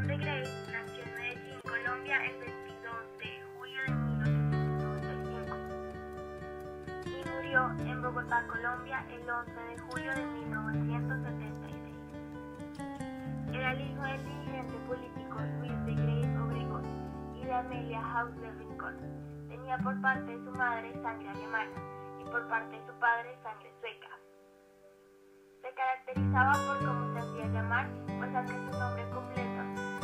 León de Greiff nació en Medellín, Colombia, el 22 de julio de 1995 y murió en Bogotá, Colombia, el 11 de julio de 1976. Era el hijo del dirigente político Luis de Greiff Obregón y de Amelia Hausler Rincón. Tenía por parte de su madre sangre alemana y por parte de su padre sangre sueca. Se caracterizaba por cómo se hacía llamar, pues aunque su nombre completo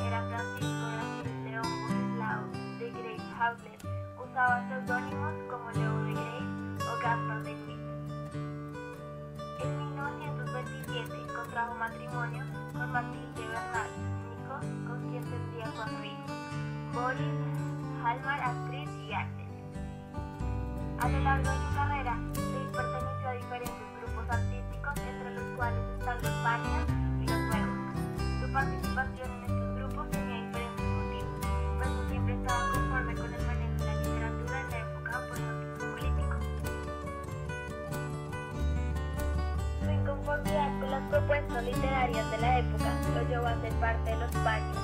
era Francisco Graciel León Boleslao de Greiff Hausler, usaba seudónimos como Leo de Greiff o Gaspar de Witt. En 1927 contrajo matrimonio con Matilde Bernal Nico, con quien tendría 4 hijos: Boris, Halmar, Astrid y Axel. A lo largo de su carrera, Greiff perteneció a diferentes grupos artísticos, entre los cuales están los Banias y los Nuevos. Su participación en estos grupos tenía diferentes motivos, pues no siempre estaba conforme con el manejo de la literatura en la época por motivos políticos. Su inconformidad con las propuestas literarias de la época lo llevó a ser parte de los Banias,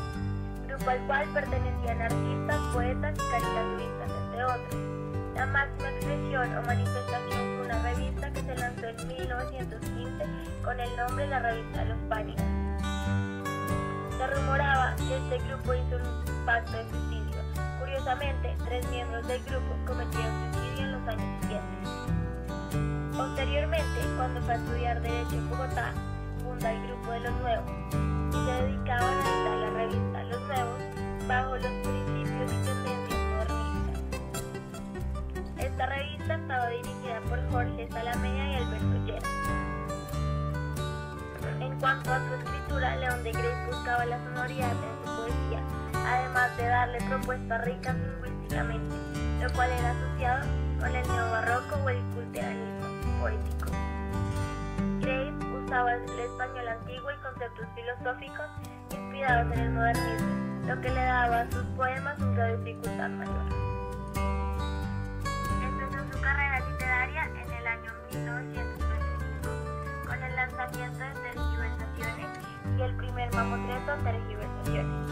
grupo al cual pertenecían artistas, poetas y caricaturistas, entre otros. La máxima expresión o manifestación fue una revista que se lanzó en 1915 con el nombre de la revista Los Banias. Se rumoraba que este grupo hizo un pacto de suicidio. Curiosamente, 3 miembros del grupo cometieron suicidio en los años siguientes. Posteriormente, cuando fue a estudiar Derecho en Bogotá, funda el Grupo de los Nuevos y se dedicaban a editar la revista Los Nuevos bajo los principios y tendencias modernistas. Esta revista estaba dirigida por Jorge Salamea y Alberto Lleras. En cuanto a su escritura, León de Greiff buscaba la sonoridad en su poesía, además de darle propuestas ricas lingüísticamente, lo cual era asociado con el neobarroco o el culteranismo poético. Greiff usaba el español antiguo y conceptos filosóficos inspirados en el modernismo, lo que le daba a sus poemas una dificultad mayor. Empezó su carrera literaria en el año 1925 con el lanzamiento de Tergiversaciones y el primer mamotreto Tergiversaciones.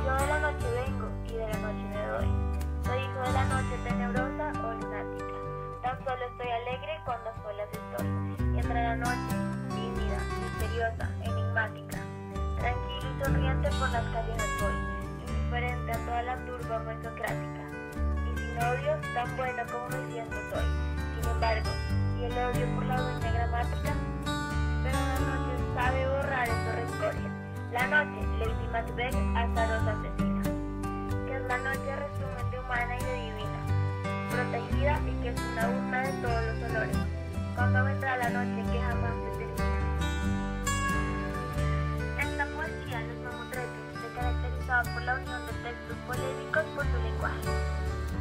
Yo de la noche vengo y de la noche me doy. Soy hijo de la noche tenebrosa o lunática. Tan solo estoy alegre cuando a solas estoy. Y entre la noche, tímida, misteriosa, enigmática. Tranquilo y sonriente por las calles voy, indiferente a toda la turba mesocrática. Y sin odio, tan bueno como me siento soy. Sin embargo, y el odio por la dueña gramática, pero la noche sabe borrar esos rencores. La noche, Lady Macbeth, azarosa asesina, que es la noche resumen de humana y de divina, protegida y que es una urna de todos los olores. Cuando vendrá la noche que jamás se termina. Esta poesía, Los Mamotretos, se caracterizaba por la unión de textos polémicos por su lenguaje.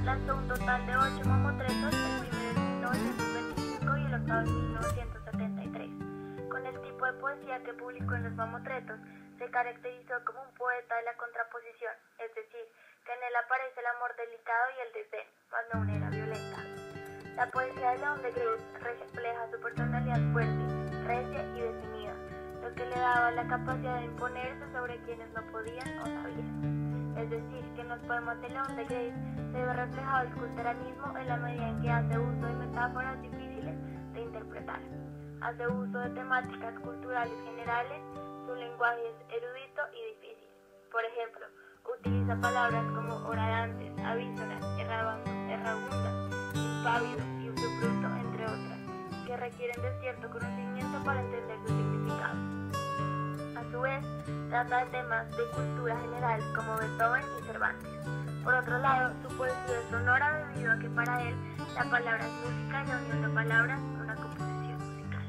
Lanzó un total de 8 mamotretos, el primero en 1925 y el octavo en 1973. Con el tipo de poesía que publicó en Los Mamotretos, se caracterizó como un poeta de la contraposición, es decir, que en él aparece el amor delicado y el desdén, mas no una era violenta. La poesía de León de Greiff refleja su personalidad fuerte, recia y definida, lo que le daba la capacidad de imponerse sobre quienes no podían o sabían. Es decir, que en los poemas de León de Greiff se ve reflejado el culteranismo en la medida en que hace uso de metáforas difíciles de interpretar. Hace uso de temáticas culturales generales, su lenguaje es erudito y difícil. Por ejemplo, utiliza palabras como horadantes, avísoras, errabundas, impávido y usufructo, entre otras, que requieren de cierto conocimiento para entender su significado. A su vez, trata de temas de cultura general como Beethoven y Cervantes. Por otro lado, su poesía es sonora debido a que para él la palabra es música y la unión de palabras una composición musical.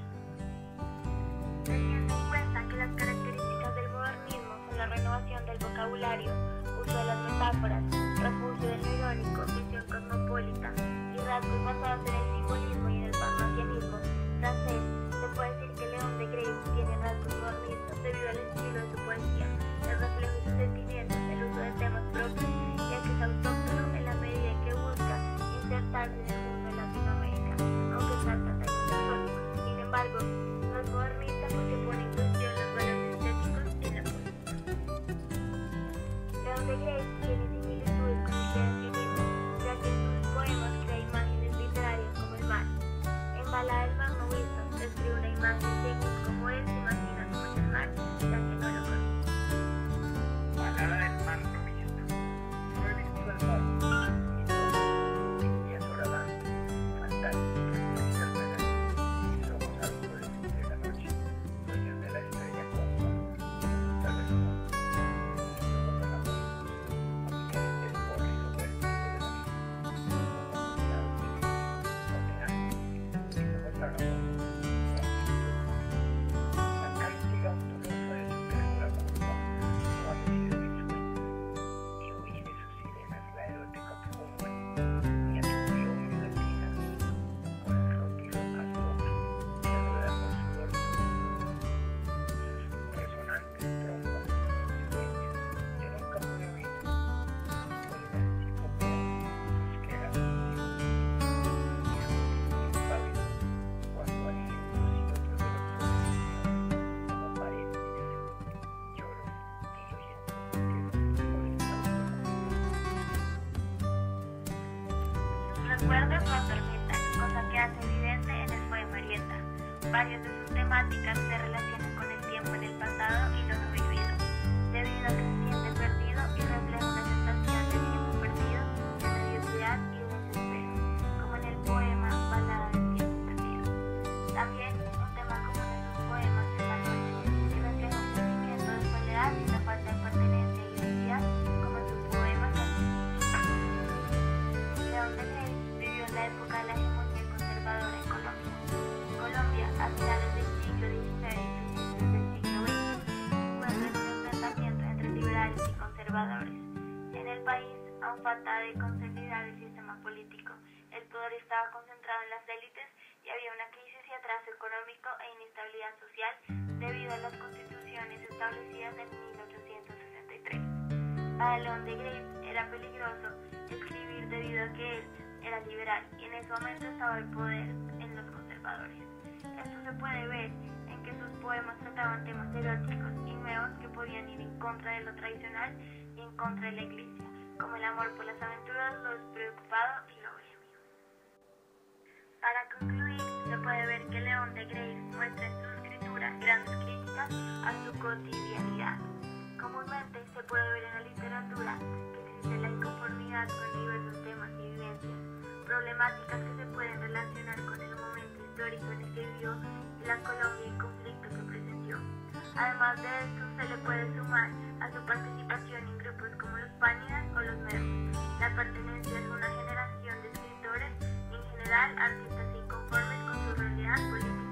Teniendo en cuenta que las características del modernismo son la renovación del vocabulario, uso de las metáforas, refugio del lo irónico, visión cosmopolita y rasgos basados en el simbolismo y en el parnasianismo francés, se puede decir que León de Greiff tiene rasgos modernistas debido al estilo de su poesía, el reflejo de sus sentimientos, el uso de temas propios y el que es autóctono en la medida en que busca insertarse en el mundo de Latinoamérica, aunque trata temas exóticos. Sin embargo, no es modernista porque pone en cuestión los valores estéticos en la poesía. León de Graves tiene similitudes con el creacionismo, ya que en sus poemas crea imágenes literarias como el mar. En Balada del Mar No Visto describe una imagen según como él se imagina como es el mar, ya que no lo conoce. Balada del Mar No Visto. No he visto el mar, ni todo, mis días horadando, fantásticas, brisas verán, mis ojos azules entre la noche, dueños de la estrella compa, tal vez no, mis ojos al amor, familiares del corrido vértigo de la vida, mis ojos al amor, la cántica ondulosa de su ternura curva, no ha sido mi sueño, ni huí de sus sirenas la erótica pluma, ni aturdió mi latina, con el ronquido asombro que rueda por su dorso, sus resonantes trompas y silencios que nunca pude oír, vuelven psicopeas, sus quejas y impávido, cuando alientos y otros de los sueños como paredes, lloro, diluyendo, que por el Sus recuerdos lo atormentan, cosa que hace evidente en el poema Arieta. Varias de sus temáticas se relacionan con el tiempo en el pasado y lo no vivido, debido a que se siente perdido y refleja una sensación de tiempo perdido, de mediocridad y de desespero, como en el poema Balada del Tiempo Perdido. También un tema común en sus poemas es la noche, que refleja un sentimiento de soledad y la falta de pertenencia y identidad, como en su poema Sacrificio. León de Graves vivió en la época de la hegemonía conservadora en Colombia. Colombia, a finales del siglo XIX y principios del siglo XX, se encuentra en un enfrentamiento entre liberales y conservadores. En el país aún falta de consolidar el sistema político. El poder estaba concentrado en las élites y había una crisis y atraso económico e inestabilidad social debido a las constituciones establecidas en 1863. Para León de Graves era peligroso escribir debido a que él era liberal y en ese momento estaba el poder en los conservadores. Esto se puede ver en que sus poemas trataban temas eróticos y nuevos que podían ir en contra de lo tradicional y en contra de la iglesia, como el amor por las aventuras, lo despreocupado y lo bohemio. Para concluir, se puede ver que León de Graves muestra en su escritura grandes críticas a su cotidianidad. Comúnmente se puede ver en la literatura que existe la inconformidad con diversos temas y vivencias, problemáticas que se pueden relacionar con el momento histórico en el que vivió y la Colombia en conflicto que presenció. Además de esto, se le puede sumar a su participación en grupos como los Pánidas o los Meros, la pertenencia a una generación de escritores y en general artistas